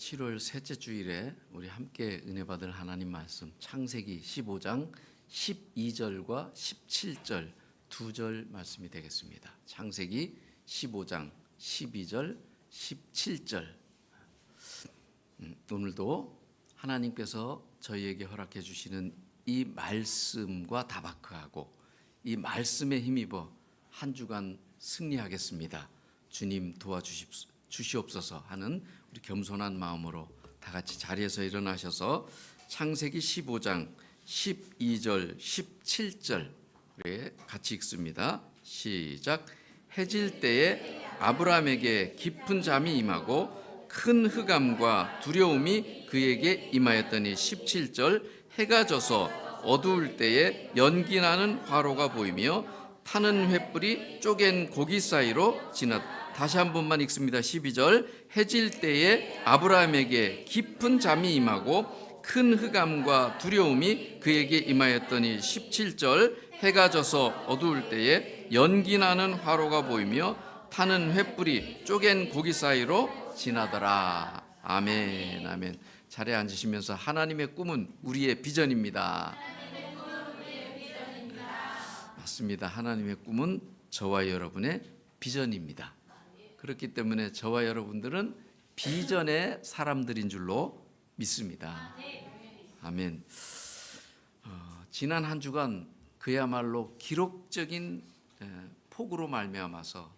7월 셋째 주일에 우리 함께 은혜 받을 하나님 말씀 창세기 15장 12절과 17절 두 절 말씀이 되겠습니다. 창세기 15장 12절 17절. 오늘도 하나님께서 저희에게 허락해 주시는 이 말씀과 다바크하고 이 말씀에 힘입어 한 주간 승리하겠습니다. 주님 도와주시옵소서 하는 우리 겸손한 마음으로 다 같이 자리에서 일어나셔서 창세기 15장 12절 17절 우리 같이 읽습니다. 시작. 해질 때에 아브라함에게 깊은 잠이 임하고 큰 흑암과 두려움이 그에게 임하였더니 17절. 해가 져서 어두울 때에 연기 나는 화로가 보이며 타는 횃불이 쪼갠 고기 사이로 지났다. 다시 한 번만 읽습니다. 12절. 해질 때에 아브라함에게 깊은 잠이 임하고 큰 흑암과 두려움이 그에게 임하였더니 17절. 해가 져서 어두울 때에 연기 나는 화로가 보이며 타는 횃불이 쪼갠 고기 사이로 지나더라. 아멘. 아멘. 자리에 앉으시면서 하나님의 꿈은 우리의 비전입니다. 맞습니다. 하나님의 꿈은 저와 여러분의 비전입니다. 그렇기 때문에 저와 여러분들은 비전의 사람들인 줄로 믿습니다. 아멘. 지난 한 주간 그야말로 기록적인 폭우로 말미암아서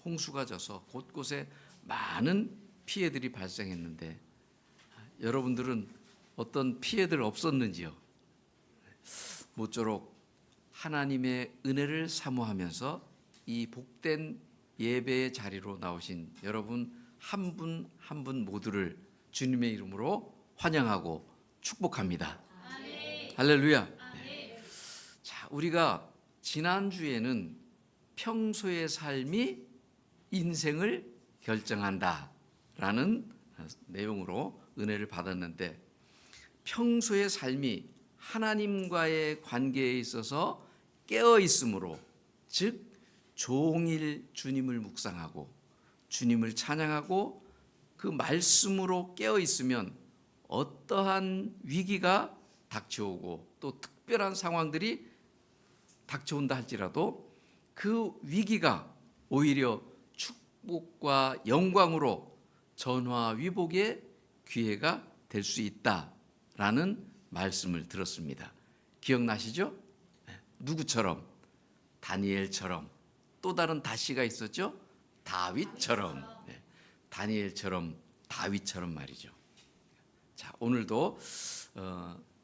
홍수가 져서 곳곳에 많은 피해들이 발생했는데 여러분들은 어떤 피해들 없었는지요? 모쪼록 하나님의 은혜를 사모하면서 이 복된 예배의 자리로 나오신 여러분 한 분 한 분 모두를 주님의 이름으로 환영하고 축복합니다. 아멘. 할렐루야. 아멘. 네. 자, 우리가 지난주에는 평소의 삶이 인생을 결정한다라는 내용으로 은혜를 받았는데 평소의 삶이 하나님과의 관계에 있어서 깨어 있으므로 즉 종일 주님을 묵상하고 주님을 찬양하고 그 말씀으로 깨어 있으면 어떠한 위기가 닥쳐오고 또 특별한 상황들이 닥쳐온다 할지라도 그 위기가 오히려 축복과 영광으로 전화위복의 기회가 될 수 있다라는 말씀을 들었습니다. 기억나시죠? 누구처럼? 다니엘처럼. 또 다른 다시가 있었죠? 다윗처럼. 다니엘처럼 다윗처럼 말이죠. 자, 오늘도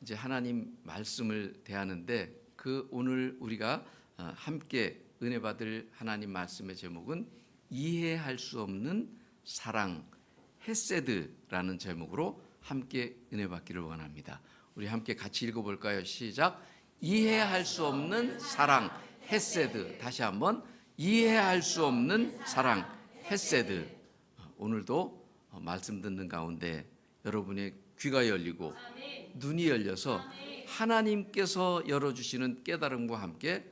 이제 하나님 말씀을 대하는데 그 오늘 우리가 함께 은혜 받을 하나님 말씀의 제목은 이해할 수 없는 사랑 헤세드라는 제목으로 함께 은혜 받기를 원합니다. 우리 함께 같이 읽어볼까요? 시작. 이해할 수 없는 사랑 헤세드. 다시 한번 이해할 수 없는 사랑 헤세드. 오늘도 말씀 듣는 가운데 여러분의 귀가 열리고 눈이 열려서 하나님께서 열어주시는 깨달음과 함께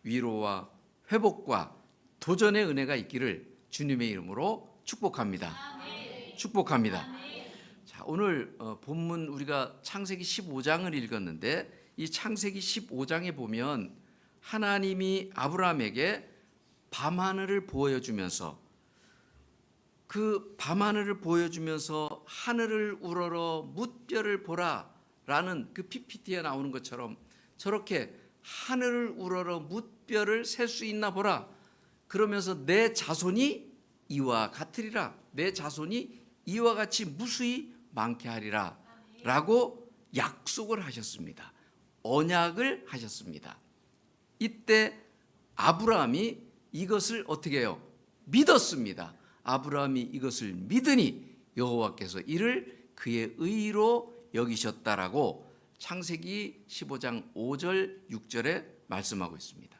위로와 회복과 도전의 은혜가 있기를 주님의 이름으로 축복합니다. 축복합니다. 자, 오늘 본문 우리가 창세기 15장을 읽었는데 이 창세기 15장에 보면 하나님이 아브라함에게 밤하늘을 보여주면서 그 밤하늘을 보여주면서 하늘을 우러러 뭇별을 보라 라는 그 PPT에 나오는 것처럼 저렇게 하늘을 우러러 뭇별을 셀 수 있나 보라. 그러면서 내 자손이 이와 같으리라. 내 자손이 이와 같이 무수히 많게 하리라 라고 약속을 하셨습니다. 언약을 하셨습니다. 이때 아브라함이 이것을 어떻게 해요? 믿었습니다. 아브라함이 이것을 믿으니 여호와께서 이를 그의 의로 여기셨다라고 창세기 15장 5절 6절에 말씀하고 있습니다.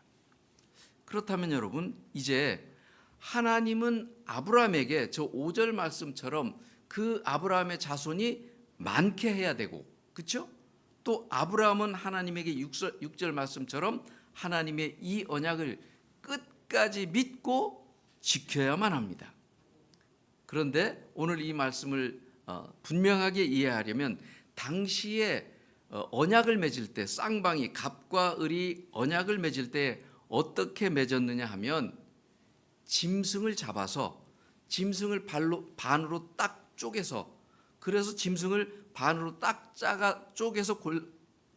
그렇다면 여러분 이제 하나님은 아브라함에게 저 5절 말씀처럼 그 아브라함의 자손이 많게 해야 되고 그렇죠? 또 아브라함은 하나님에게 6절 말씀처럼 하나님의 이 언약을 끝까지 믿고 지켜야만 합니다. 그런데 오늘 이 말씀을 분명하게 이해하려면 당시에 언약을 맺을 때 쌍방이 갑과 을이 언약을 맺을 때 어떻게 맺었느냐 하면 짐승을 잡아서 짐승을 반으로 딱 쪼개서, 그래서 짐승을 반으로 딱 쪼개서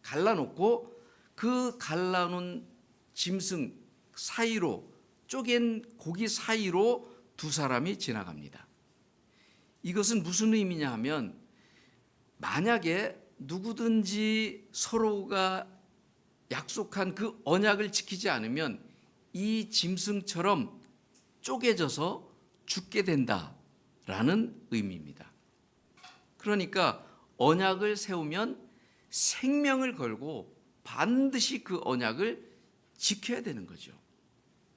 갈라놓고 그 갈라놓은 짐승 사이로, 쪼갠 고기 사이로 두 사람이 지나갑니다. 이것은 무슨 의미냐 하면 만약에 누구든지 서로가 약속한 그 언약을 지키지 않으면 이 짐승처럼 쪼개져서 죽게 된다라는 의미입니다. 그러니까 언약을 세우면 생명을 걸고 반드시 그 언약을 지켜야 되는 거죠.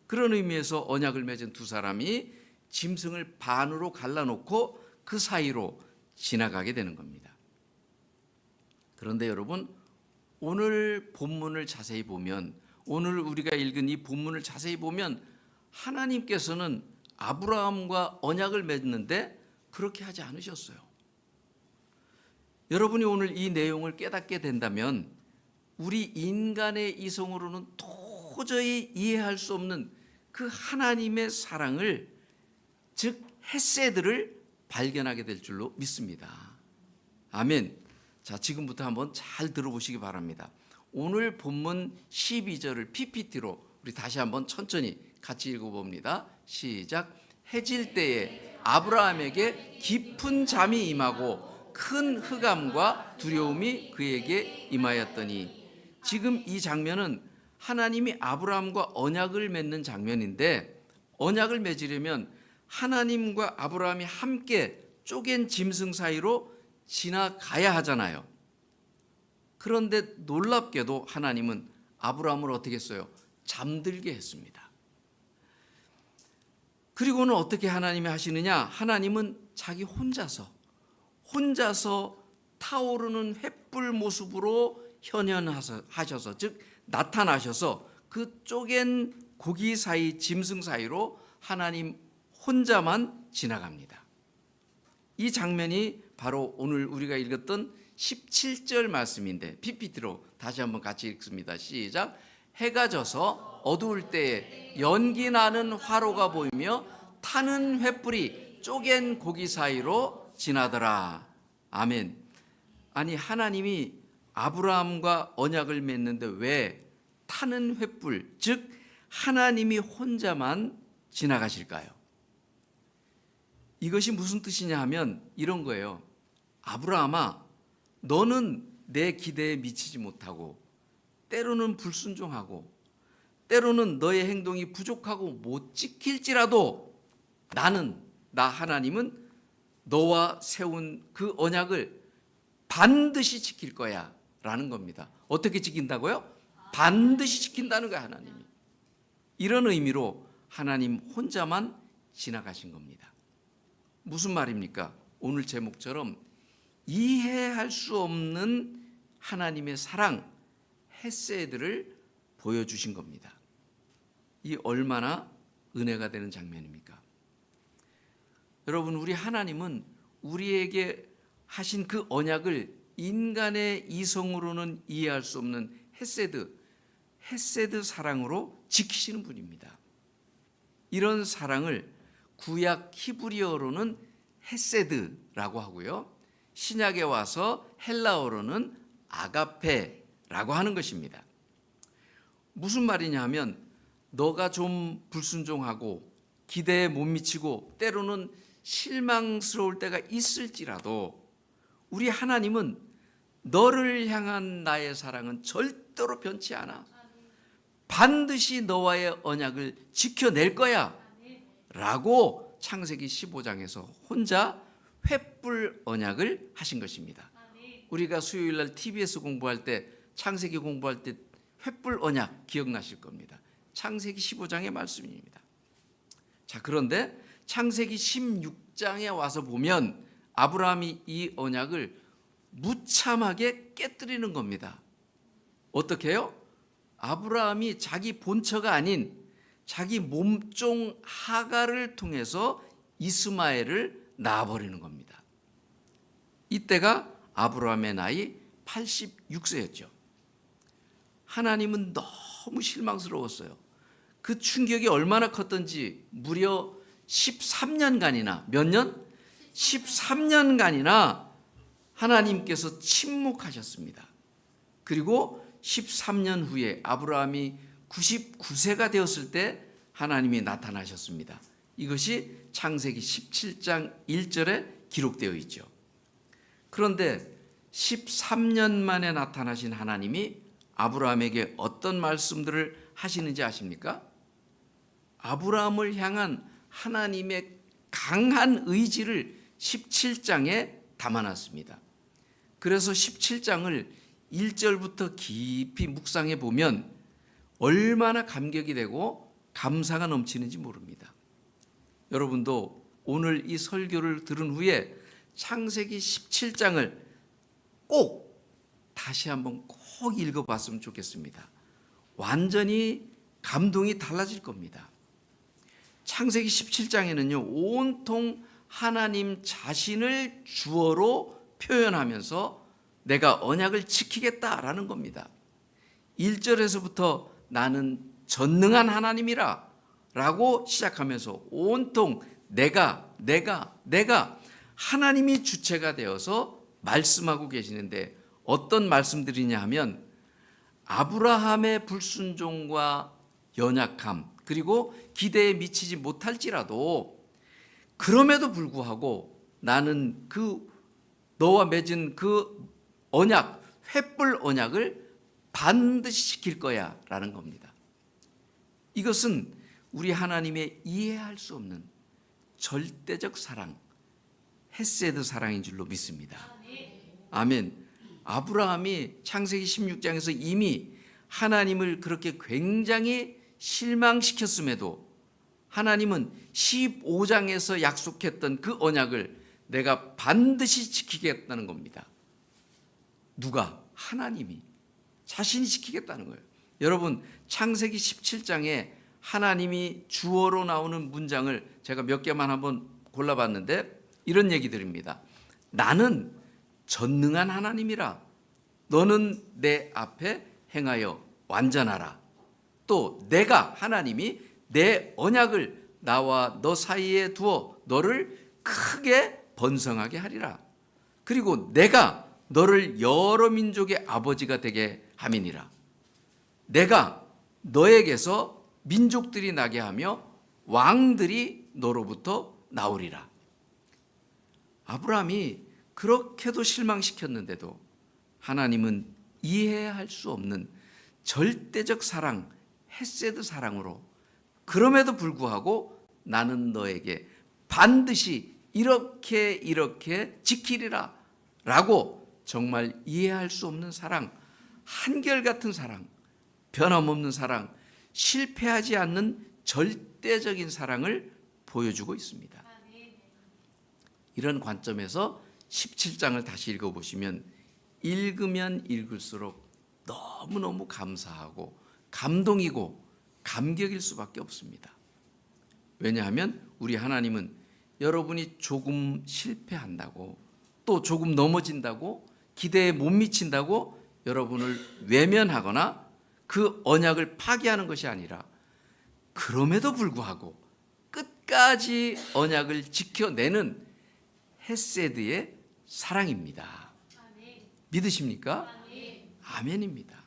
그런 의미에서 언약을 맺은 두 사람이 짐승을 반으로 갈라놓고 그 사이로 지나가게 되는 겁니다. 그런데 여러분, 오늘 본문을 자세히 보면, 오늘 우리가 읽은 이 본문을 자세히 보면 하나님께서는 아브라함과 언약을 맺는데 그렇게 하지 않으셨어요. 여러분이 오늘 이 내용을 깨닫게 된다면 우리 인간의 이성으로는 도저히 이해할 수 없는 그 하나님의 사랑을, 즉 헤세드를 발견하게 될 줄로 믿습니다. 아멘. 자, 지금부터 한번 잘 들어보시기 바랍니다. 오늘 본문 12절을 PPT로 우리 다시 한번 천천히 같이 읽어봅니다. 시작. 해질 때에 아브라함에게 깊은 잠이 임하고 큰 흑암과 두려움이 그에게 임하였더니, 지금 이 장면은 하나님이 아브라함과 언약을 맺는 장면인데, 언약을 맺으려면 하나님과 아브라함이 함께 쪼갠 짐승 사이로 지나가야 하잖아요. 그런데 놀랍게도 하나님은 아브라함을 어떻게 했어요? 잠들게 했습니다. 그리고는 어떻게 하나님이 하시느냐? 하나님은 자기 혼자서 타오르는 횃불 모습으로 현현하셔서, 즉 나타나셔서 그 쪼갠 고기 사이, 짐승 사이로 하나님 혼자만 지나갑니다. 이 장면이 바로 오늘 우리가 읽었던 17절 말씀인데, PPT로 다시 한번 같이 읽습니다. 시작. 해가 져서 어두울 때에 연기 나는 화로가 보이며 타는 횃불이 쪼갠 고기 사이로 지나더라. 아멘. 아니, 하나님이 아브라함과 언약을 맺는데 왜 타는 횃불, 즉 하나님이 혼자만 지나가실까요? 이것이 무슨 뜻이냐 하면 이런 거예요. 아브라함아, 너는 내 기대에 미치지 못하고, 때로는 불순종하고, 때로는 너의 행동이 부족하고 못 지킬지라도 나 하나님은 너와 세운 그 언약을 반드시 지킬 거야 라는 겁니다. 어떻게 지킨다고요? 반드시 지킨다는 거야, 하나님이. 이런 의미로 하나님 혼자만 지나가신 겁니다. 무슨 말입니까? 오늘 제목처럼 이해할 수 없는 하나님의 사랑, 헤세드를 보여주신 겁니다. 이 얼마나 은혜가 되는 장면입니까? 여러분, 우리 하나님은 우리에게 하신 그 언약을 인간의 이성으로는 이해할 수 없는 헤세드 사랑으로 지키시는 분입니다. 이런 사랑을 구약 히브리어로는 헤세드라고 하고요, 신약에 와서 헬라어로는 아가페라고 하는 것입니다. 무슨 말이냐 하면, 너가 좀 불순종하고 기대에 못 미치고 때로는 실망스러울 때가 있을지라도 우리 하나님은 너를 향한 나의 사랑은 절대로 변치 않아. 반드시 너와의 언약을 지켜낼 거야 라고 창세기 15장에서 혼자 횃불 언약을 하신 것입니다. 우리가 수요일날 TBS 공부할 때, 창세기 공부할 때 횃불 언약 기억나실 겁니다. 창세기 15장의 말씀입니다. 자, 그런데 창세기 16장에 와서 보면 아브라함이 이 언약을 무참하게 깨뜨리는 겁니다. 어떻게 해요? 아브라함이 자기 본처가 아닌 자기 몸종 하갈을 통해서 이스마엘을 낳아버리는 겁니다. 이때가 아브라함의 나이 86세였죠. 하나님은 너무 실망스러웠어요. 그 충격이 얼마나 컸던지 무려 13년간이나 몇 년? 13년간이나 하나님께서 침묵하셨습니다. 그리고 13년 후에 아브라함이 99세가 되었을 때 하나님이 나타나셨습니다. 이것이 창세기 17장 1절에 기록되어 있죠. 그런데 13년 만에 나타나신 하나님이 아브라함에게 어떤 말씀들을 하시는지 아십니까? 아브라함을 향한 하나님의 강한 의지를 17장에 담아놨습니다. 그래서 17장을 1절부터 깊이 묵상해 보면 얼마나 감격이 되고 감사가 넘치는지 모릅니다. 여러분도 오늘 이 설교를 들은 후에 창세기 17장을 꼭 다시 한번 꼭 읽어봤으면 좋겠습니다. 완전히 감동이 달라질 겁니다. 창세기 17장에는요, 온통 하나님 자신을 주어로 표현하면서 내가 언약을 지키겠다라는 겁니다. 1절에서부터 나는 전능한 하나님이라 라고 시작하면서 온통 내가 하나님이 주체가 되어서 말씀하고 계시는데 어떤 말씀들이냐 하면 아브라함의 불순종과 연약함 그리고 기대에 미치지 못할지라도 그럼에도 불구하고 나는 그 너와 맺은 그 언약, 횃불 언약을 반드시 지킬 거야 라는 겁니다. 이것은 우리 하나님의 이해할 수 없는 절대적 사랑, 헤세드 사랑인 줄로 믿습니다. 아멘. 아브라함이 창세기 16장에서 이미 하나님을 그렇게 굉장히 실망시켰음에도 하나님은 15장에서 약속했던 그 언약을 내가 반드시 지키겠다는 겁니다. 누가? 하나님이 자신이 지키겠다는 거예요. 여러분, 창세기 17장에 하나님이 주어로 나오는 문장을 제가 몇 개만 한번 골라봤는데 이런 얘기들입니다. 나는 전능한 하나님이라 너는 내 앞에 행하여 완전하라. 또 내가 하나님이 내 언약을 나와 너 사이에 두어 너를 크게 번성하게 하리라. 그리고 내가 너를 여러 민족의 아버지가 되게 함이니라. 내가 너에게서 민족들이 나게 하며 왕들이 너로부터 나오리라. 아브라함이 그렇게도 실망시켰는데도 하나님은 이해할 수 없는 절대적 사랑, 헤세드 사랑으로 그럼에도 불구하고 나는 너에게 반드시 이렇게 지키리라 라고 정말 이해할 수 없는 사랑, 한결같은 사랑, 변함없는 사랑, 실패하지 않는 절대적인 사랑을 보여주고 있습니다. 이런 관점에서 17장을 다시 읽어보시면 읽으면 읽을수록 너무너무 감사하고 감동이고 감격일 수밖에 없습니다. 왜냐하면 우리 하나님은 여러분이 조금 실패한다고 또 조금 넘어진다고 기대에 못 미친다고 여러분을 외면하거나 그 언약을 파기하는 것이 아니라 그럼에도 불구하고 끝까지 언약을 지켜내는 헤세드의 사랑입니다. 믿으십니까? 아멘입니다.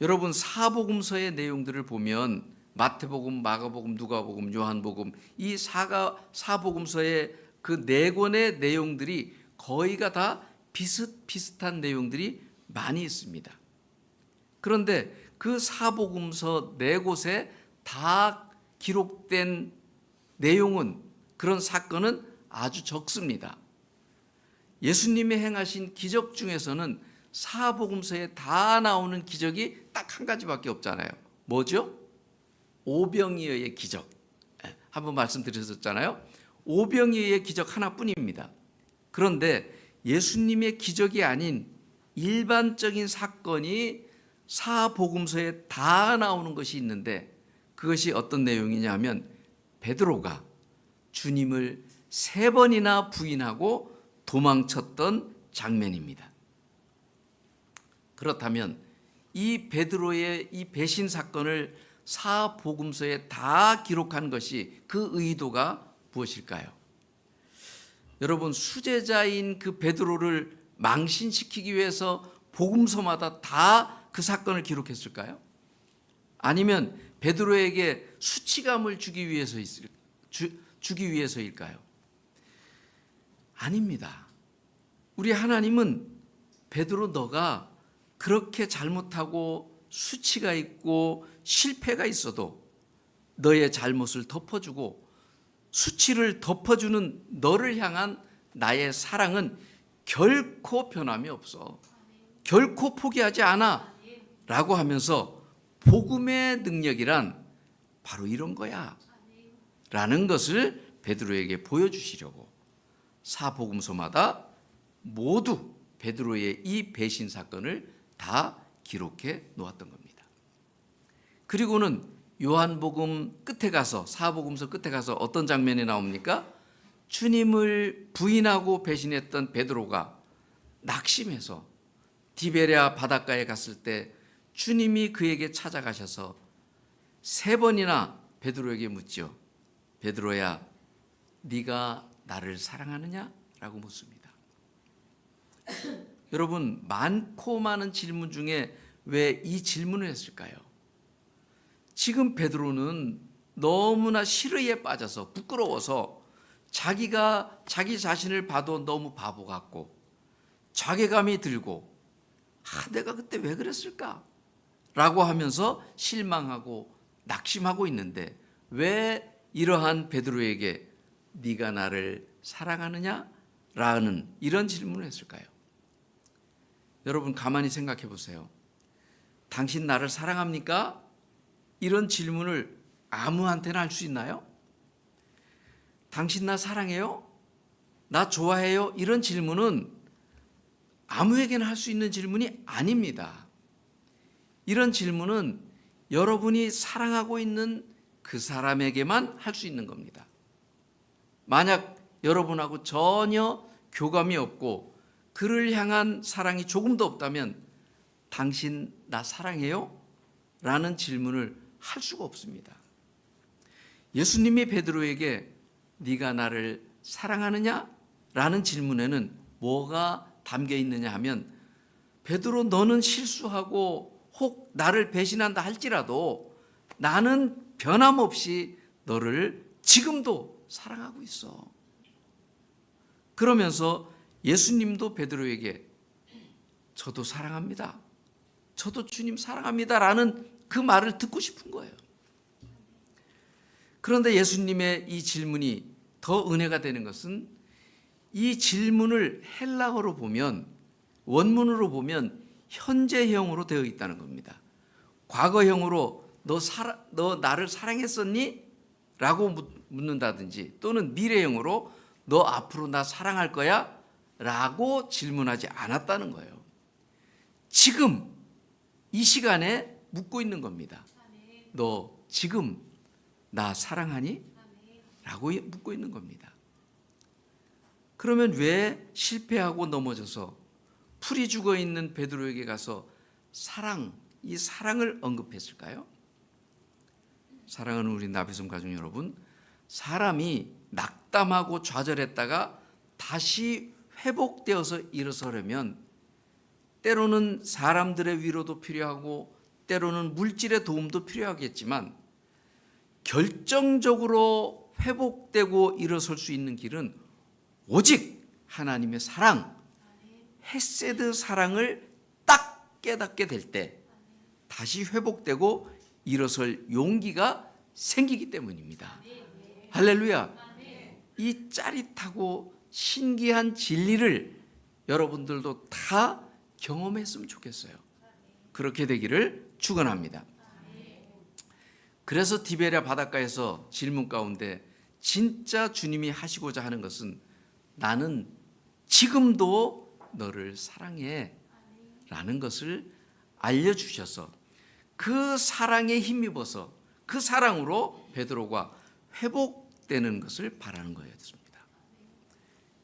여러분, 사복음서의 내용들을 보면 마태복음, 마가복음, 누가복음, 요한복음 이 사복음서의 그 네 권의 내용들이 거의가 다 비슷비슷한 내용들이 많이 있습니다. 그런데 그 사복음서 네 곳에 다 기록된 내용은 그런 사건은 아주 적습니다. 예수님이 행하신 기적 중에서는 사복음서에 다 나오는 기적이 딱 한 가지밖에 없잖아요. 뭐죠? 오병이어의 기적. 한번 말씀드렸었잖아요. 오병이어의 기적 하나뿐입니다. 그런데 예수님의 기적이 아닌 일반적인 사건이 사복음서에 다 나오는 것이 있는데 그것이 어떤 내용이냐 하면 베드로가 주님을 3번이나 부인하고 도망쳤던 장면입니다. 그렇다면 이 베드로의 이 배신 사건을 사복음서에 다 기록한 것이 그 의도가 무엇일까요? 여러분, 수제자인 그 베드로를 망신시키기 위해서 복음서마다 다 그 사건을 기록했을까요? 아니면 베드로에게 수치감을 주기 위해서일까요? 아닙니다. 우리 하나님은 베드로, 너가 그렇게 잘못하고 수치가 있고 실패가 있어도 너의 잘못을 덮어주고 수치를 덮어주는 너를 향한 나의 사랑은 결코 변함이 없어. 결코 포기하지 않아. 라고 하면서 복음의 능력이란 바로 이런 거야. 라는 것을 베드로에게 보여주시려고 사복음서마다 모두 베드로의 이 배신 사건을 다 기록해 놓았던 겁니다. 그리고는 요한복음 끝에 가서, 사복음서 끝에 가서 어떤 장면이 나옵니까? 주님을 부인하고 배신했던 베드로가 낙심해서 디베랴 바닷가에 갔을 때 주님이 그에게 찾아가셔서 3번이나 베드로에게 묻죠. 베드로야, 네가 나를 사랑하느냐? 라고 묻습니다. 여러분, 많고 많은 질문 중에 왜 이 질문을 했을까요? 지금 베드로는 너무나 실의에 빠져서 부끄러워서 자기가 자기 자신을 봐도 너무 바보 같고 자괴감이 들고 내가 그때 왜 그랬을까? 라고 하면서 실망하고 낙심하고 있는데 왜 이러한 베드로에게 네가 나를 사랑하느냐? 라는 이런 질문을 했을까요? 여러분, 가만히 생각해 보세요. 당신 나를 사랑합니까? 이런 질문을 아무한테나 할 수 있나요? 당신 나 사랑해요? 나 좋아해요? 이런 질문은 아무에게나 할 수 있는 질문이 아닙니다. 이런 질문은 여러분이 사랑하고 있는 그 사람에게만 할 수 있는 겁니다. 만약 여러분하고 전혀 교감이 없고 그를 향한 사랑이 조금도 없다면 당신 나 사랑해요? 라는 질문을 할 수가 없습니다. 예수님이 베드로에게 네가 나를 사랑하느냐? 라는 질문에는 뭐가 담겨 있느냐 하면 베드로, 너는 실수하고 혹 나를 배신한다 할지라도 나는 변함없이 너를 지금도 사랑하고 있어. 그러면서 예수님도 베드로에게 저도 사랑합니다. 저도 주님 사랑합니다. 라는 그 말을 듣고 싶은 거예요. 그런데 예수님의 이 질문이 더 은혜가 되는 것은 이 질문을 헬라어로 보면, 원문으로 보면 현재형으로 되어 있다는 겁니다. 과거형으로 너 나를 사랑했었니? 라고 묻는다든지, 또는 미래형으로 너 앞으로 나 사랑할 거야? 라고 질문하지 않았다는 거예요. 지금 이 시간에 묻고 있는 겁니다. 너 지금 나 사랑하니? 라고 묻고 있는 겁니다. 그러면 왜 실패하고 넘어져서 풀이 죽어 있는 베드로에게 가서 이 사랑을 언급했을까요? 사랑하는 우리 나비섬 가족 여러분, 사람이 낙담하고 좌절했다가 다시 회복되어서 일어서려면 때로는 사람들의 위로도 필요하고 때로는 물질의 도움도 필요하겠지만 결정적으로 회복되고 일어설 수 있는 길은 오직 하나님의 사랑, 헤세드 사랑을 딱 깨닫게 될 때 다시 회복되고 일어설 용기가 생기기 때문입니다. 할렐루야. 이 짜릿하고 신기한 진리를 여러분들도 다 경험했으면 좋겠어요. 그렇게 되기를 축원합니다. 그래서 디베랴 바닷가에서 질문 가운데 진짜 주님이 하시고자 하는 것은 나는 지금도 너를 사랑해 라는 것을 알려주셔서 그 사랑에 힘입어서 그 사랑으로 베드로가 회복되는 것을 바라는 거였습니다.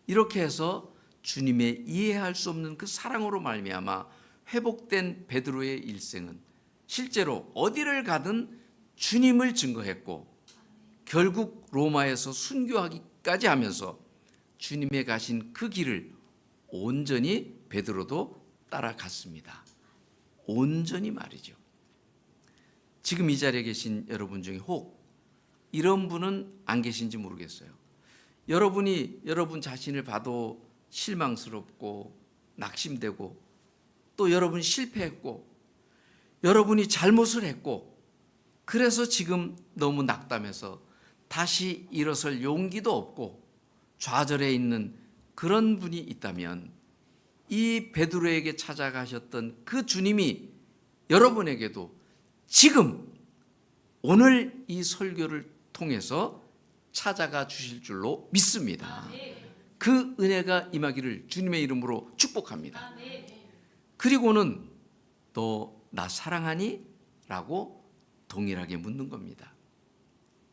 이렇게 해서 주님의 이해할 수 없는 그 사랑으로 말미암아 회복된 베드로의 일생은 실제로 어디를 가든 주님을 증거했고 결국 로마에서 순교하기까지 하면서 주님의 가신 그 길을 온전히 베드로도 따라갔습니다. 온전히 말이죠. 지금 이 자리에 계신 여러분 중에 혹 이런 분은 안 계신지 모르겠어요. 여러분이 여러분 자신을 봐도 실망스럽고 낙심되고 또 여러분이 실패했고 여러분이 잘못을 했고 그래서 지금 너무 낙담해서 다시 일어설 용기도 없고 좌절해 있는 그런 분이 있다면 이 베드로에게 찾아가셨던 그 주님이 여러분에게도 지금 오늘 이 설교를 통해서 찾아가 주실 줄로 믿습니다. 그 은혜가 임하기를 주님의 이름으로 축복합니다. 그리고는 너 나 사랑하니? 라고 동일하게 묻는 겁니다.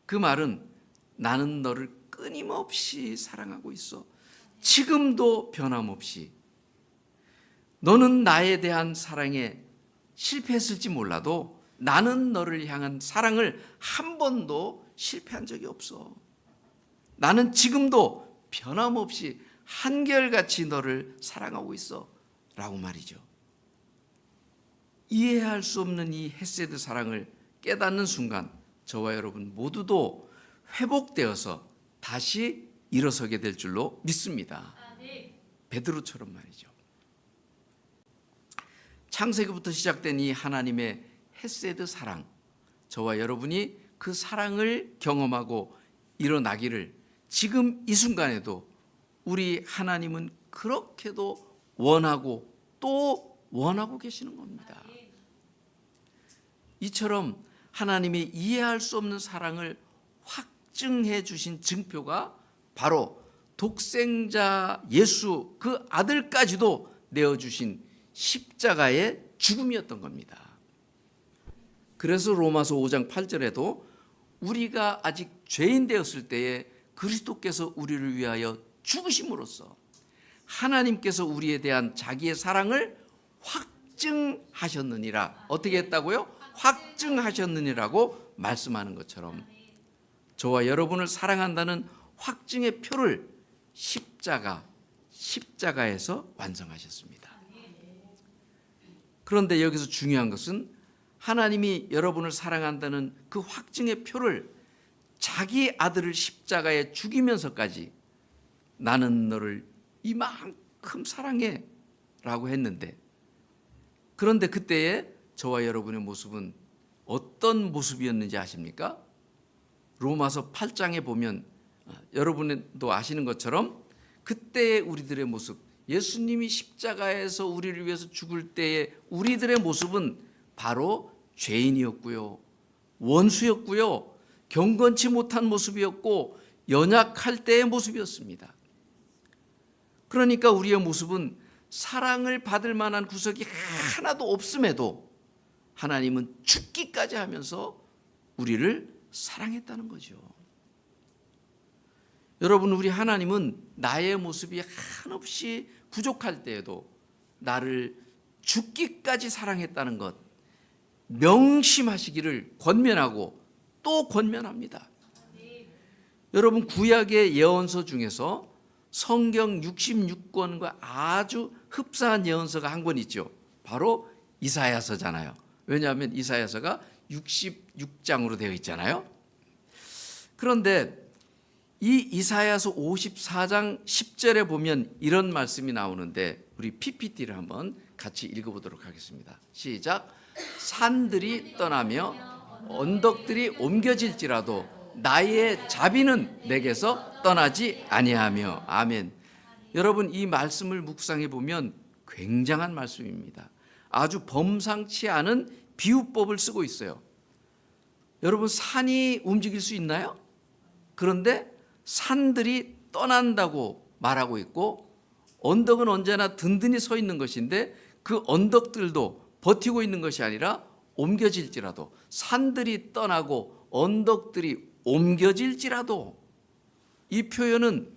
그 말은 나는 너를 끊임없이 사랑하고 있어. 지금도 변함없이. 너는 나에 대한 사랑에 실패했을지 몰라도 나는 너를 향한 사랑을 한 번도 실패한 적이 없어. 나는 지금도 변함없이 한결같이 너를 사랑하고 있어. 라고 말이죠. 이해할 수 없는 이 헤세드 사랑을 깨닫는 순간 저와 여러분 모두도 회복되어서 다시 일어서게 될 줄로 믿습니다. 베드로처럼 말이죠. 창세기부터 시작된 이 하나님의 헤세드 사랑, 저와 여러분이 그 사랑을 경험하고 일어나기를 지금 이 순간에도 우리 하나님은 그렇게도 원하고 또 원하고 계시는 겁니다. 이처럼 하나님의 이해할 수 없는 사랑을 확증해 주신 증표가 바로 독생자 예수 그 아들까지도 내어주신 십자가의 죽음이었던 겁니다. 그래서 로마서 5장 8절에도 우리가 아직 죄인 되었을 때에 그리스도께서 우리를 위하여 죽으심으로써 하나님께서 우리에 대한 자기의 사랑을 확증하셨느니라. 어떻게 했다고요? 확증하셨느니라고 말씀하는 것처럼 저와 여러분을 사랑한다는 확증의 표를 십자가에서 완성하셨습니다. 그런데 여기서 중요한 것은 하나님이 여러분을 사랑한다는 그 확증의 표를 자기 아들을 십자가에 죽이면서까지 나는 너를 이만큼 사랑해 라고 했는데, 그런데 그때의 저와 여러분의 모습은 어떤 모습이었는지 아십니까? 로마서 8장에 보면 여러분도 아시는 것처럼 그때의 우리들의 모습, 예수님이 십자가에서 우리를 위해서 죽을 때의 우리들의 모습은 바로 죄인이었고요, 원수였고요, 경건치 못한 모습이었고 연약할 때의 모습이었습니다. 그러니까 우리의 모습은 사랑을 받을 만한 구석이 하나도 없음에도 하나님은 죽기까지 하면서 우리를 사랑했다는 거죠. 여러분, 우리 하나님은 나의 모습이 한없이 부족할 때에도 나를 죽기까지 사랑했다는 것 명심하시기를 권면하고 또 권면합니다. 여러분, 구약의 예언서 중에서 성경 66권과 아주 흡사한 예언서가 한 권 있죠. 바로 이사야서잖아요. 왜냐하면 이사야서가 66장으로 되어 있잖아요. 그런데 이 이사야서 54장 10절에 보면 이런 말씀이 나오는데 우리 PPT를 한번 같이 읽어보도록 하겠습니다. 시작. 산들이 떠나며 언덕들이 옮겨질지라도 나의 자비는 내게서 떠나지 아니하며. 아멘. 여러분, 이 말씀을 묵상해 보면 굉장한 말씀입니다. 아주 범상치 않은 비유법을 쓰고 있어요. 여러분, 산이 움직일 수 있나요? 그런데 산들이 떠난다고 말하고 있고 언덕은 언제나 든든히 서 있는 것인데 그 언덕들도 버티고 있는 것이 아니라 옮겨질지라도, 산들이 떠나고 언덕들이 옮겨질지라도, 이 표현은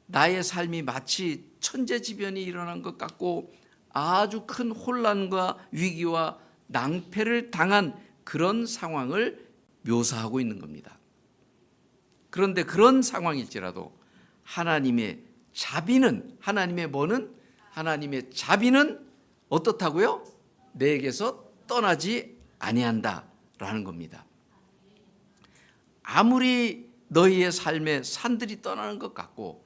나의 삶이 마치 천재지변이 일어난 것 같고 아주 큰 혼란과 위기와 낭패를 당한 그런 상황을 묘사하고 있는 겁니다. 그런데 그런 상황일지라도 하나님의 자비는, 하나님의 뭐는? 하나님의 자비는 어떻다고요? 내게서 떠나지 아니한다라는 겁니다. 아무리 너희의 삶에 산들이 떠나는 것 같고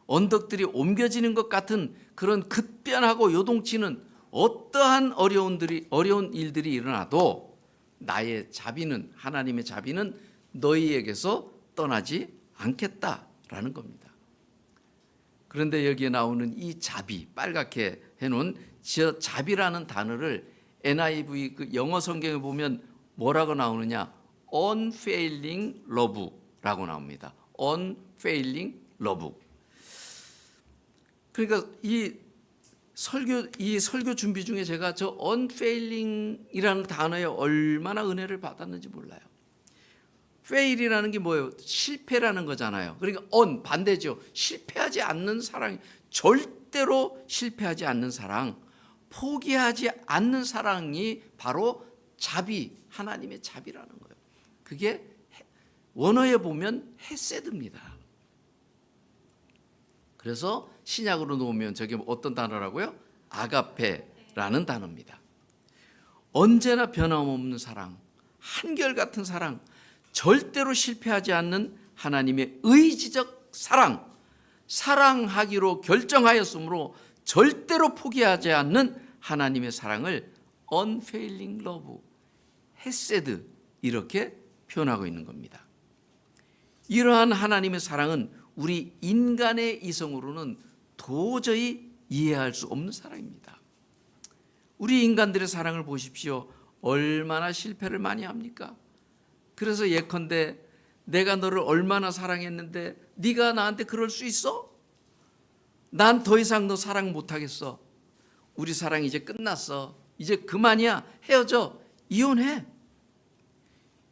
언덕들이 옮겨지는 것 같은 그런 급변하고 요동치는 어떠한 어려운 일들이 일어나도 나의 자비는, 하나님의 자비는 너희에게서 떠나지 않겠다라는 겁니다. 그런데 여기에 나오는 이 자비, 빨갛게 해놓은 저 자비라는 단어를 NIV 그 영어 성경에 보면 뭐라고 나오느냐? unfailing love라고 나옵니다. unfailing love. 그러니까 이 설교 준비 중에 제가 저 unfailing이라는 단어에 얼마나 은혜를 받았는지 몰라요. fail이라는 게 뭐예요? 실패라는 거잖아요. 그러니까 반대죠. 실패하지 않는 사랑, 절대로 실패하지 않는 사랑, 포기하지 않는 사랑이 바로 자비, 하나님의 자비라는 거예요. 그게 원어에 보면 헤세드입니다. 그래서 신약으로 놓으면 저게 어떤 단어라고요? 아가페라는 단어입니다. 언제나 변함없는 사랑, 한결같은 사랑, 절대로 실패하지 않는 하나님의 의지적 사랑, 사랑하기로 결정하였으므로 절대로 포기하지 않는 하나님의 사랑을 unfailing love, 헤세드 이렇게 표현하고 있는 겁니다. 이러한 하나님의 사랑은 우리 인간의 이성으로는 도저히 이해할 수 없는 사랑입니다. 우리 인간들의 사랑을 보십시오. 얼마나 실패를 많이 합니까? 그래서 예컨대 내가 너를 얼마나 사랑했는데 네가 나한테 그럴 수 있어? 난 더 이상 너 사랑 못하겠어. 우리 사랑 이제 끝났어. 이제 그만이야. 헤어져. 이혼해.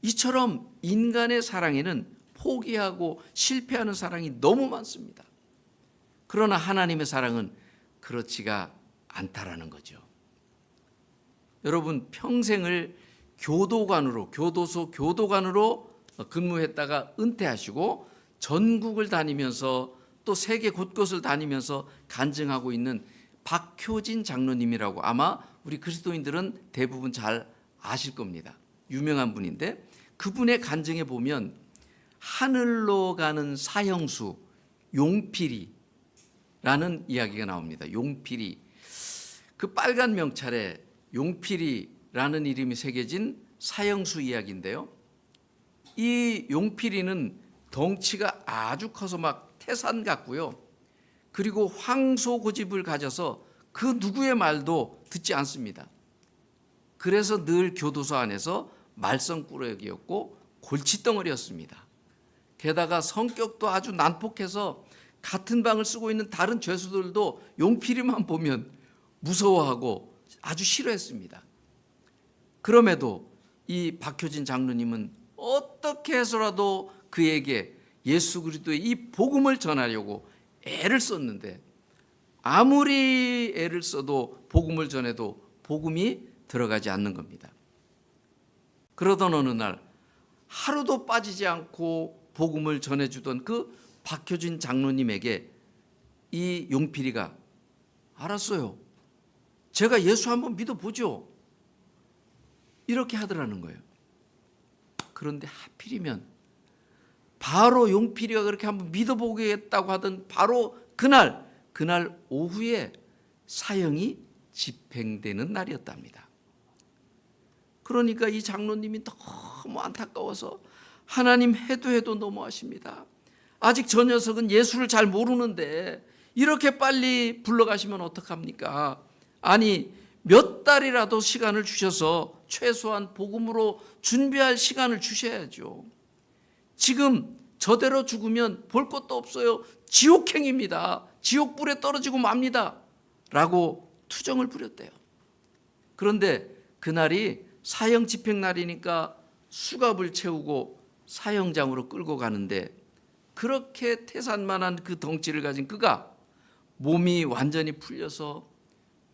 이처럼 인간의 사랑에는 포기하고 실패하는 사랑이 너무 많습니다. 그러나 하나님의 사랑은 그렇지가 않다라는 거죠. 여러분 평생을 교도소 교도관으로 근무했다가 은퇴하시고 전국을 다니면서 또 세계 곳곳을 다니면서 간증하고 있는 박효진 장로님이라고 아마 우리 그리스도인들은 대부분 잘 아실 겁니다. 유명한 분인데 그분의 간증에 보면 하늘로 가는 사형수 용필이라는 이야기가 나옵니다. 용필이. 그 빨간 명찰에 용필이라는 이름이 새겨진 사형수 이야기인데요. 이 용필이는 덩치가 아주 커서 막 태산 같고요. 그리고 황소 고집을 가져서 그 누구의 말도 듣지 않습니다. 그래서 늘 교도소 안에서 말썽꾸러기였고 골칫덩어리였습니다. 게다가 성격도 아주 난폭해서 같은 방을 쓰고 있는 다른 죄수들도 용필이만 보면 무서워하고 아주 싫어했습니다. 그럼에도 이 박효진 장로님은 어떻게 해서라도 그에게 예수 그리스도의 이 복음을 전하려고 애를 썼는데 아무리 애를 써도 복음을 전해도 복음이 들어가지 않는 겁니다. 그러던 어느 날 하루도 빠지지 않고 복음을 전해주던 그 박효진 장로님에게 이 용필이가 알았어요. 제가 예수 한번 믿어보죠. 이렇게 하더라는 거예요. 그런데 하필이면 바로 용필이가 그렇게 한번 믿어보겠다고 하던 바로 그날 오후에 사형이 집행되는 날이었답니다. 그러니까 이 장로님이 너무 안타까워서 하나님 해도 너무하십니다. 아직 저 녀석은 예수를 잘 모르는데 이렇게 빨리 불러가시면 어떡합니까? 아니 몇 달이라도 시간을 주셔서 최소한 복음으로 준비할 시간을 주셔야죠. 지금 저대로 죽으면 볼 것도 없어요. 지옥행입니다. 지옥불에 떨어지고 맙니다. 라고 투정을 부렸대요. 그런데 그날이 사형 집행 날이니까 수갑을 채우고 사형장으로 끌고 가는데 그렇게 태산만한 그 덩치를 가진 그가 몸이 완전히 풀려서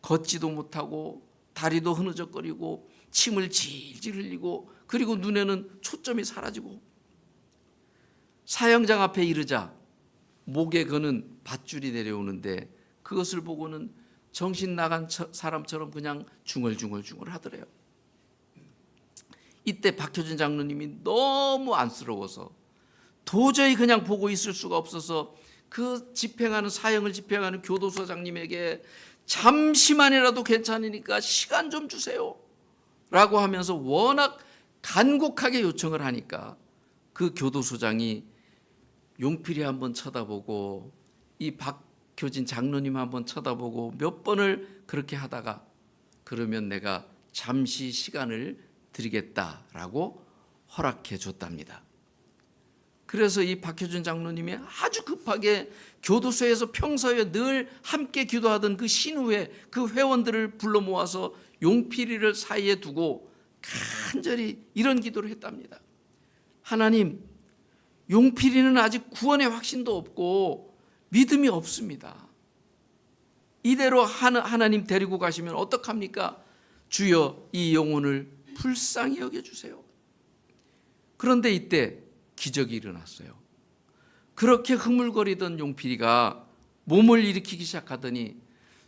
걷지도 못하고 다리도 흐느적거리고 침을 질질 흘리고 그리고 눈에는 초점이 사라지고 사형장 앞에 이르자 목에 거는 밧줄이 내려오는데 그것을 보고는 정신 나간 사람처럼 그냥 중얼중얼 하더래요. 이때 박효진 장로님이 너무 안쓰러워서 도저히 그냥 보고 있을 수가 없어서 그 사형을 집행하는 교도소장님에게 잠시만이라도 괜찮으니까 시간 좀 주세요 라고 하면서 워낙 간곡하게 요청을 하니까 그 교도소장이 용필이 한번 쳐다보고 이 박효진 장로님 한번 쳐다보고 몇 번을 그렇게 하다가 그러면 내가 잠시 시간을 드리겠다라고 허락해 줬답니다. 그래서 이 박효준 장로님이 아주 급하게 교도소에서 평소에 늘 함께 기도하던 그 신우회 그 회원들을 불러 모아서 용필이를 사이에 두고 간절히 이런 기도를 했답니다. 하나님, 용필이는 아직 구원의 확신도 없고 믿음이 없습니다. 이대로 하나님 데리고 가시면 어떡합니까? 주여 이 영혼을 불쌍히 여겨주세요. 그런데 이때 기적이 일어났어요. 그렇게 흐물거리던 용필이가 몸을 일으키기 시작하더니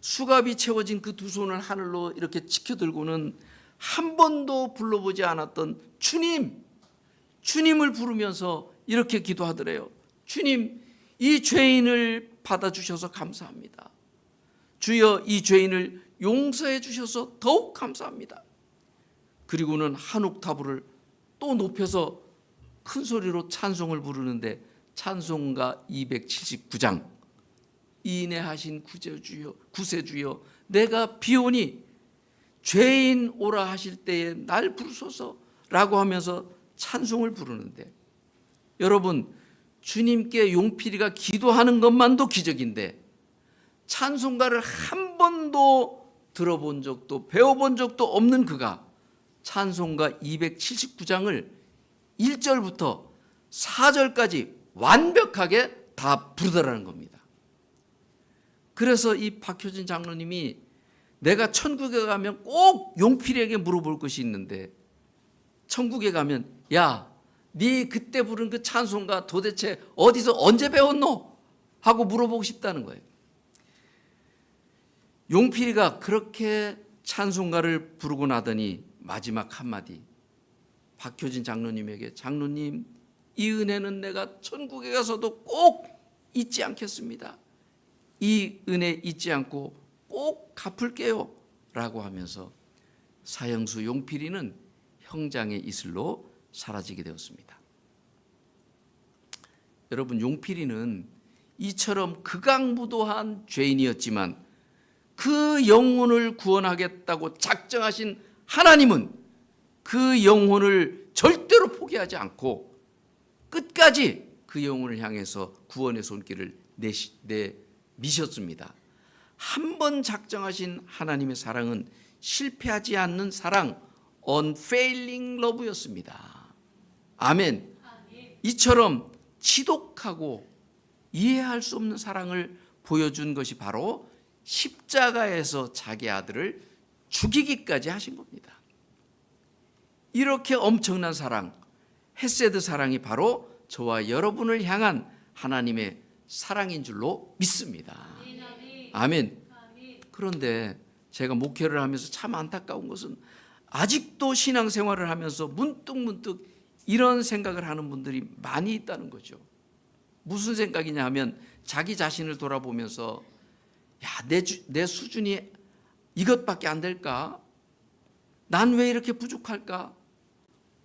수갑이 채워진 그 두 손을 하늘로 이렇게 치켜들고는 한 번도 불러보지 않았던 주님을 부르면서 이렇게 기도하더래요. 주님, 이 죄인을 받아주셔서 감사합니다. 주여 이 죄인을 용서해 주셔서 더욱 감사합니다. 그리고는 한 옥타브를 또 높여서 큰 소리로 찬송을 부르는데 찬송가 279장 인애하신 구세주여 내가 비오니 죄인 오라 하실 때에 날 부르소서라고 하면서 찬송을 부르는데 여러분 주님께 용필이가 기도하는 것만도 기적인데 찬송가를 한 번도 들어본 적도 배워본 적도 없는 그가 찬송가 279장을 1절부터 4절까지 완벽하게 다 부르더라는 겁니다. 그래서 이 박효진 장로님이 내가 천국에 가면 꼭 용필에게 물어볼 것이 있는데 천국에 가면 야, 네 그때 부른 그 찬송가 도대체 어디서 언제 배웠노? 하고 물어보고 싶다는 거예요. 용필이가 그렇게 찬송가를 부르고 나더니 마지막 한마디 박효진 장로님에게 장로님 이 은혜는 내가 천국에 가서도 꼭 잊지 않겠습니다. 이 은혜 잊지 않고 꼭 갚을게요 라고 하면서 사형수 용필이는 형장의 이슬로 사라지게 되었습니다. 여러분 용필이는 이처럼 극악무도한 죄인이었지만 그 영혼을 구원하겠다고 작정하신 하나님은 그 영혼을 절대로 포기하지 않고 끝까지 그 영혼을 향해서 구원의 손길을 내미셨습니다. 한 번 작정하신 하나님의 사랑은 실패하지 않는 사랑, unfailing love였습니다. 아멘. 이처럼 지독하고 이해할 수 없는 사랑을 보여준 것이 바로 십자가에서 자기 아들을 죽이기까지 하신 겁니다. 이렇게 엄청난 사랑, 헤세드 사랑이 바로 저와 여러분을 향한 하나님의 사랑인 줄로 믿습니다. 아멘. 그런데 제가 목회를 하면서 참 안타까운 것은 아직도 신앙생활을 하면서 문득 이런 생각을 하는 분들이 많이 있다는 거죠. 무슨 생각이냐 하면 자기 자신을 돌아보면서 야, 내 수준이 이것밖에 안 될까? 난 왜 이렇게 부족할까?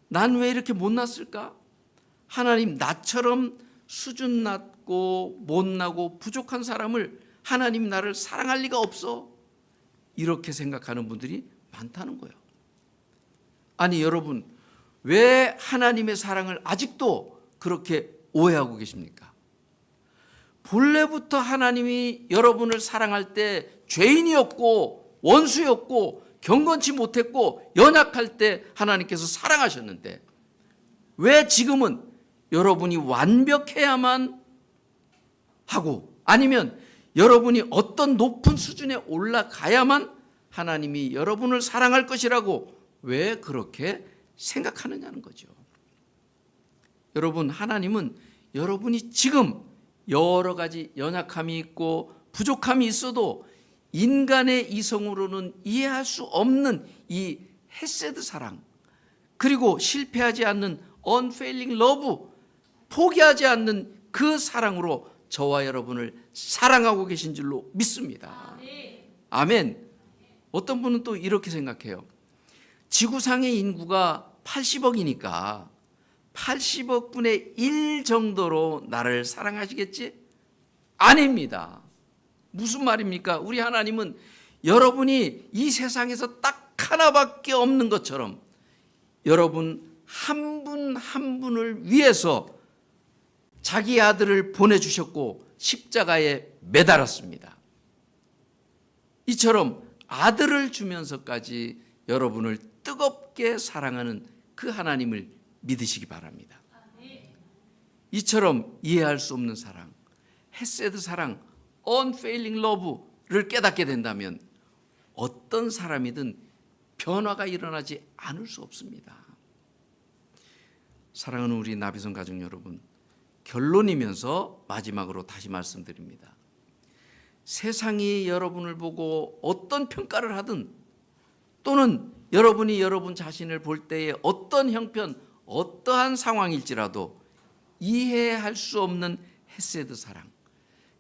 난 왜 이렇게 못났을까? 하나님 나처럼 수준 낮고 못나고 부족한 사람을 하나님 나를 사랑할 리가 없어. 이렇게 생각하는 분들이 많다는 거예요. 아니 여러분 왜 하나님의 사랑을 아직도 그렇게 오해하고 계십니까? 본래부터 하나님이 여러분을 사랑할 때 죄인이었고 원수였고 경건치 못했고 연약할 때 하나님께서 사랑하셨는데 왜 지금은 여러분이 완벽해야만 하고, 아니면 여러분이 어떤 높은 수준에 올라가야만 하나님이 여러분을 사랑할 것이라고 왜 그렇게 생각하느냐는 거죠. 여러분, 하나님은 여러분이 지금 여러 가지 연약함이 있고 부족함이 있어도 인간의 이성으로는 이해할 수 없는 이 헤세드 사랑, 그리고 실패하지 않는 unfailing love, 포기하지 않는 그 사랑으로 저와 여러분을 사랑하고 계신 줄로 믿습니다. 아멘. 어떤 분은 또 이렇게 생각해요. 지구상의 인구가 80억이니까 80억 분의 1 정도로 나를 사랑하시겠지? 아닙니다. 무슨 말입니까? 우리 하나님은 여러분이 이 세상에서 딱 하나밖에 없는 것처럼 여러분 한 분 한 분을 위해서 자기 아들을 보내주셨고 십자가에 매달았습니다. 이처럼 아들을 주면서까지 여러분을 뜨겁게 사랑하는 그 하나님을 믿으시기 바랍니다. 이처럼 이해할 수 없는 사랑, 헤세드 사랑, unfailing love를 깨닫게 된다면 어떤 사람이든 변화가 일어나지 않을 수 없습니다. 사랑하는 우리 나비성 가족 여러분, 결론이면서 마지막으로 다시 말씀드립니다. 세상이 여러분을 보고 어떤 평가를 하든, 또는 여러분이 여러분 자신을 볼 때에 어떤 형편, 어떠한 상황일지라도 이해할 수 없는 헤세드 사랑,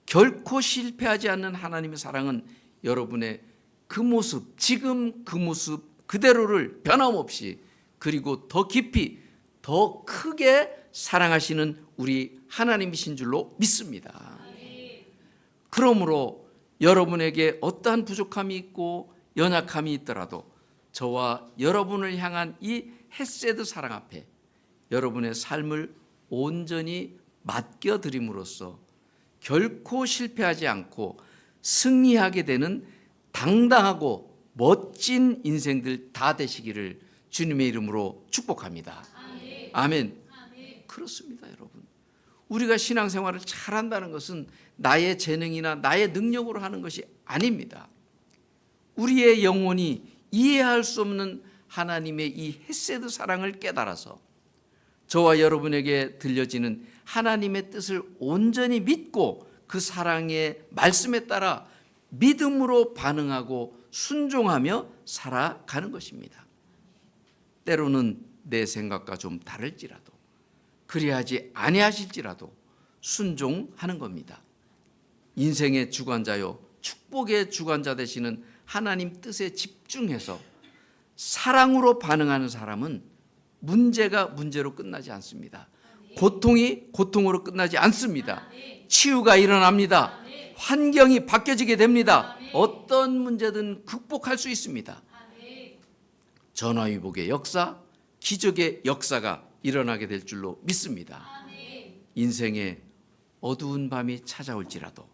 결코 실패하지 않는 하나님의 사랑은 여러분의 그 모습, 지금 그 모습 그대로를 변함없이, 그리고 더 깊이, 더 크게 사랑하시는 우리 하나님이신 줄로 믿습니다. 그러므로 여러분에게 어떠한 부족함이 있고 연약함이 있더라도 저와 여러분을 향한 이 헤세드 사랑 앞에 여러분의 삶을 온전히 맡겨드림으로써 결코 실패하지 않고 승리하게 되는 당당하고 멋진 인생들 다 되시기를 주님의 이름으로 축복합니다. 아멘. 그렇습니다, 여러분. 우리가 신앙생활을 잘한다는 것은 나의 재능이나 나의 능력으로 하는 것이 아닙니다. 우리의 영혼이 이해할 수 없는 하나님의 이 헤세드 사랑을 깨달아서 저와 여러분에게 들려지는 하나님의 뜻을 온전히 믿고 그 사랑의 말씀에 따라 믿음으로 반응하고 순종하며 살아가는 것입니다. 때로는 내 생각과 좀 다를지라도, 그리하지 아니하실지라도 순종하는 겁니다. 인생의 주관자요 축복의 주관자 되시는 하나님 뜻에 집중해서 사랑으로 반응하는 사람은 문제가 문제로 끝나지 않습니다. 고통이 고통으로 끝나지 않습니다. 치유가 일어납니다. 환경이 바뀌어지게 됩니다. 어떤 문제든 극복할 수 있습니다. 전화위복의 역사, 기적의 역사가 일어나게 될 줄로 믿습니다. 인생에 어두운 밤이 찾아올지라도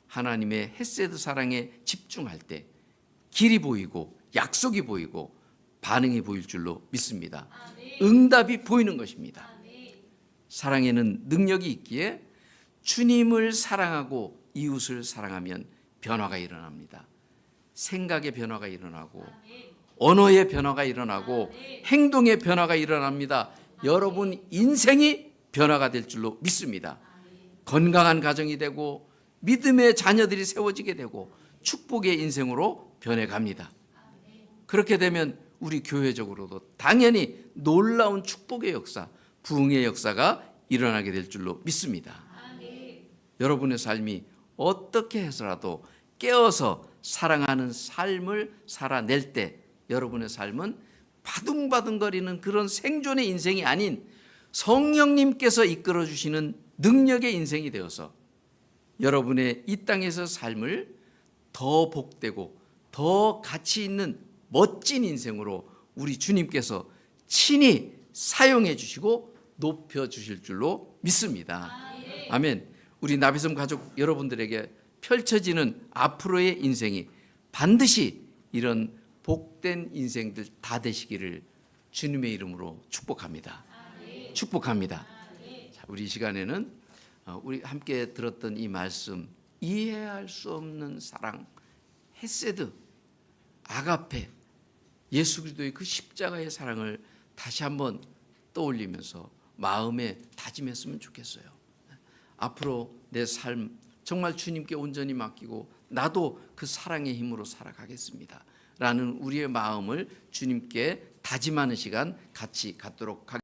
하나님의 헤세드 사랑에 집중할 때 길이 보이고 약속이 보이고 반응이 보일 줄로 믿습니다. 응답이 보이는 것입니다. 사랑에는 능력이 있기에 주님을 사랑하고 이웃을 사랑하면 변화가 일어납니다. 생각의 변화가 일어나고 언어의 변화가 일어나고 행동의 변화가 일어납니다. 여러분 인생이 변화가 될 줄로 믿습니다. 건강한 가정이 되고 믿음의 자녀들이 세워지게 되고 축복의 인생으로 변해갑니다. 그렇게 되면 우리 교회적으로도 당연히 놀라운 축복의 역사, 부흥의 역사가 일어나게 될 줄로 믿습니다. 여러분의 삶이 어떻게 해서라도 깨어서 사랑하는 삶을 살아낼 때 여러분의 삶은 바둥바둥거리는 그런 생존의 인생이 아닌 성령님께서 이끌어 주시는 능력의 인생이 되어서 여러분의 이 땅에서 삶을 더 복되고 더 가치 있는 멋진 인생으로 우리 주님께서 친히 사용해 주시고 높여 주실 줄로 믿습니다. 아멘. 우리 나비섬 가족 여러분들에게 펼쳐지는 앞으로의 인생이 반드시 이런 복된 인생들 다 되시기를 주님의 이름으로 축복합니다. 축복합니다. 자, 우리 이 시간에는 우리 함께 들었던 이 말씀, 이해할 수 없는 사랑, 헤세드, 아가페, 예수 그리스도의 그 십자가의 사랑을 다시 한번 떠올리면서 마음에 다짐했으면 좋겠어요. 앞으로 내 삶 정말 주님께 온전히 맡기고 나도 그 사랑의 힘으로 살아가겠습니다 라는 우리의 마음을 주님께 다짐하는 시간 같이 갖도록 하겠습니다.